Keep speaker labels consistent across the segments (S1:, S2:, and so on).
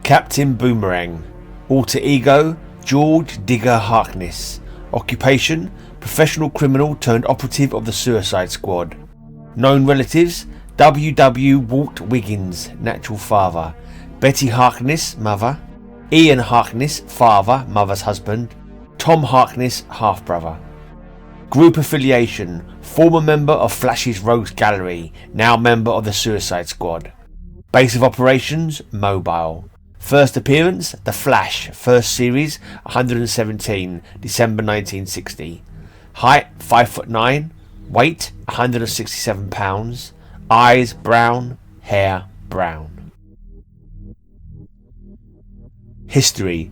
S1: Captain Boomerang. Alter ego, George Digger Harkness. Occupation, professional criminal turned operative of the Suicide Squad. Known relatives, W. Walt Wiggins, natural father. Betty Harkness, mother. Ian Harkness, father, mother's husband. Tom Harkness, half-brother. Group affiliation, former member of Flash's Rogues Gallery, now member of the Suicide Squad. Base of operations, mobile. First appearance, The Flash, first series, 117, December 1960. Height, 5'9", weight, 167 pounds, eyes brown, hair brown. History.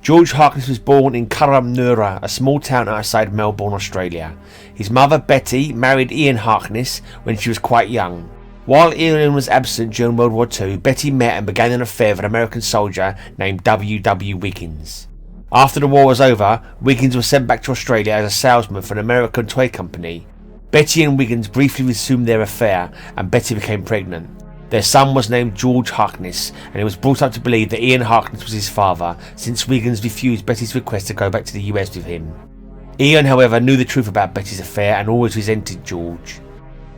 S1: George Harkness was born in Kurramnura, a small town outside Melbourne, Australia. His mother, Betty, married Ian Harkness when she was quite young. While Ian was absent during World War II, Betty met and began an affair with an American soldier named W. Wiggins. After the war was over, Wiggins was sent back to Australia as a salesman for an American toy company. Betty and Wiggins briefly resumed their affair, and Betty became pregnant. Their son was named George Harkness, and he was brought up to believe that Ian Harkness was his father, since Wiggins refused Betty's request to go back to the US with him. Ian, however, knew the truth about Betty's affair and always resented George.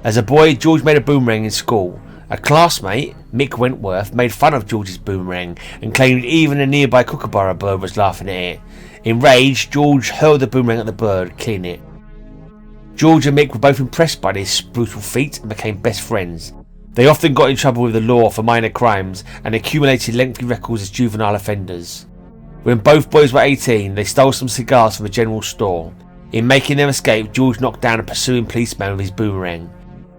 S1: As a boy, George made a boomerang in school. A classmate, Mick Wentworth, made fun of George's boomerang and claimed even a nearby kookaburra bird was laughing at it. Enraged, George hurled the boomerang at the bird, killing it. George and Mick were both impressed by this brutal feat and became best friends. They often got in trouble with the law for minor crimes and accumulated lengthy records as juvenile offenders. When both boys were 18, they stole some cigars from a general store. In making their escape, George knocked down a pursuing policeman with his boomerang.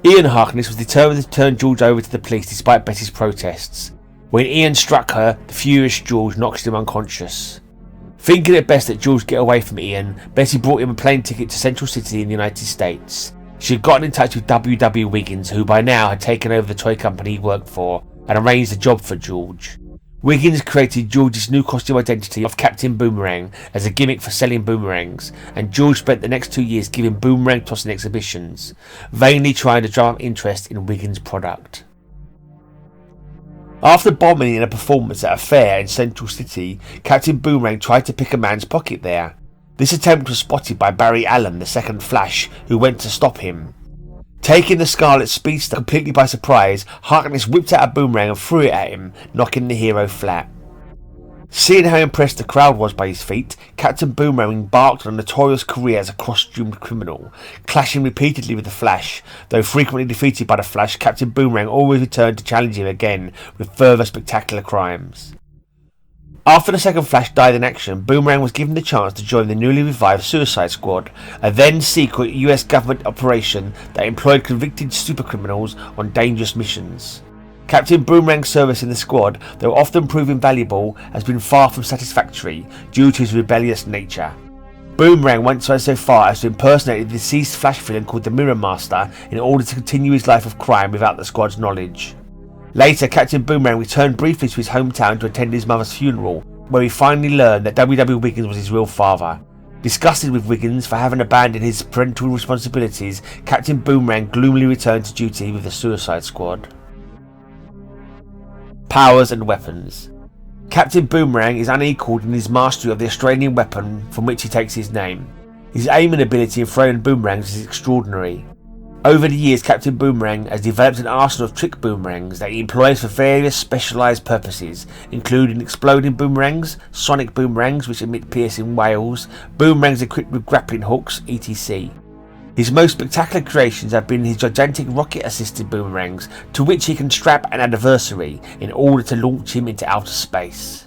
S1: Ian Harkness was determined to turn George over to the police despite Betty's protests. When Ian struck her, the furious George knocked him unconscious. Thinking it best that George get away from Ian, Betty brought him a plane ticket to Central City in the United States. She had gotten in touch with W. Wiggins, who by now had taken over the toy company he worked for, and arranged a job for George. Wiggins created George's new costume identity of Captain Boomerang as a gimmick for selling boomerangs, and George spent the next 2 years giving boomerang tossing exhibitions, vainly trying to drum up interest in Wiggins' product. After bombing in a performance at a fair in Central City, Captain Boomerang tried to pick a man's pocket there. This attempt was spotted by Barry Allen, the second Flash, who went to stop him. Taking the Scarlet Speedster completely by surprise, Harkness whipped out a boomerang and threw it at him, knocking the hero flat. Seeing how impressed the crowd was by his feat, Captain Boomerang embarked on a notorious career as a costumed criminal, clashing repeatedly with the Flash. Though frequently defeated by the Flash, Captain Boomerang always returned to challenge him again with further spectacular crimes. After the second Flash died in action, Boomerang was given the chance to join the newly revived Suicide Squad, a then-secret US government operation that employed convicted supercriminals on dangerous missions. Captain Boomerang's service in the squad, though often proving valuable, has been far from satisfactory due to his rebellious nature. Boomerang went so far as to impersonate the deceased Flash villain called the Mirror Master in order to continue his life of crime without the squad's knowledge. Later, Captain Boomerang returned briefly to his hometown to attend his mother's funeral, where he finally learned that W. Wiggins was his real father. Disgusted with Wiggins for having abandoned his parental responsibilities, Captain Boomerang gloomily returned to duty with the Suicide Squad. Powers and weapons. Captain Boomerang is unequalled in his mastery of the Australian weapon from which he takes his name. His aiming ability in throwing boomerangs is extraordinary. Over the years, Captain Boomerang has developed an arsenal of trick boomerangs that he employs for various specialised purposes, including exploding boomerangs, sonic boomerangs which emit piercing wails, boomerangs equipped with grappling hooks, etc. His most spectacular creations have been his gigantic rocket-assisted boomerangs, to which he can strap an adversary in order to launch him into outer space.